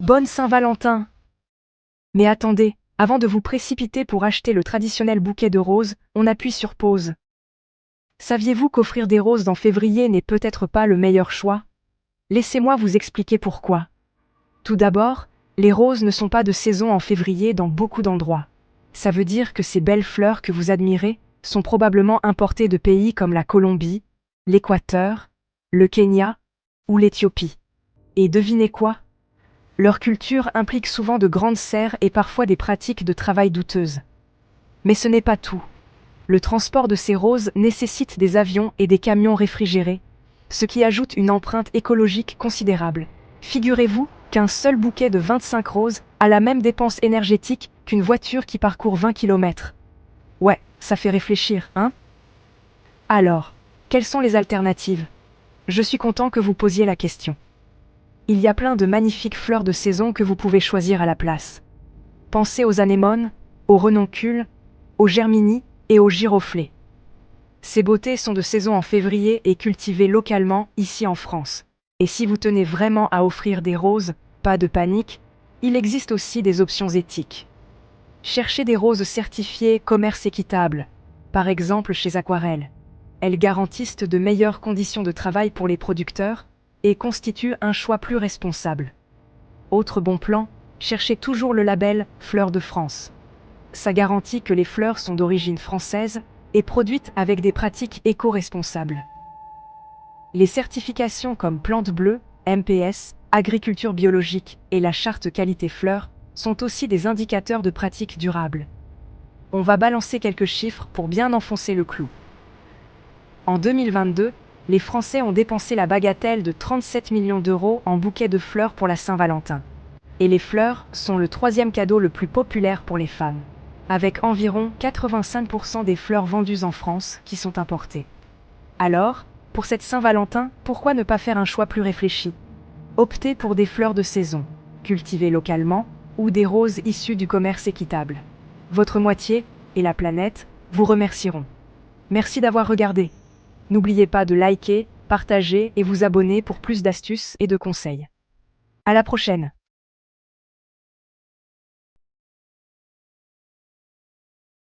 Bonne Saint-Valentin! Mais attendez, avant de vous précipiter pour acheter le traditionnel bouquet de roses, on appuie sur pause. Saviez-vous qu'offrir des roses en février n'est peut-être pas le meilleur choix? Laissez-moi vous expliquer pourquoi. Tout d'abord, les roses ne sont pas de saison en février dans beaucoup d'endroits. Ça veut dire que ces belles fleurs que vous admirez sont probablement importées de pays comme la Colombie, l'Équateur, le Kenya ou l'Éthiopie. Et devinez quoi? Leur culture implique souvent de grandes serres et parfois des pratiques de travail douteuses. Mais ce n'est pas tout. Le transport de ces roses nécessite des avions et des camions réfrigérés, ce qui ajoute une empreinte écologique considérable. Figurez-vous qu'un seul bouquet de 25 roses a la même dépense énergétique qu'une voiture qui parcourt 20 km. Ouais, ça fait réfléchir, hein? Alors, quelles sont les alternatives? Je suis content que vous posiez la question. Il y a plein de magnifiques fleurs de saison que vous pouvez choisir à la place. Pensez aux anémones, aux renoncules, aux germinis et aux giroflées. Ces beautés sont de saison en février et cultivées localement ici en France. Et si vous tenez vraiment à offrir des roses, pas de panique, il existe aussi des options éthiques. Cherchez des roses certifiées commerce équitable, par exemple chez Aquarelle. Elles garantissent de meilleures conditions de travail pour les producteurs et constituent un choix plus responsable. Autre bon plan, cherchez toujours le label Fleurs de France. Ça garantit que les fleurs sont d'origine française et produites avec des pratiques éco-responsables. Les certifications comme Plante Bleue, MPS, Agriculture biologique et la charte qualité fleurs sont aussi des indicateurs de pratiques durables. On va balancer quelques chiffres pour bien enfoncer le clou. En 2022, les Français ont dépensé la bagatelle de 37 millions d'euros en bouquets de fleurs pour la Saint-Valentin. Et les fleurs sont le troisième cadeau le plus populaire pour les femmes, avec environ 85% des fleurs vendues en France qui sont importées. Alors, pour cette Saint-Valentin, pourquoi ne pas faire un choix plus réfléchi? Optez pour des fleurs de saison, cultivées localement, ou des roses issues du commerce équitable. Votre moitié, et la planète, vous remercieront. Merci d'avoir regardé. N'oubliez pas de liker, partager et vous abonner pour plus d'astuces et de conseils. À la prochaine!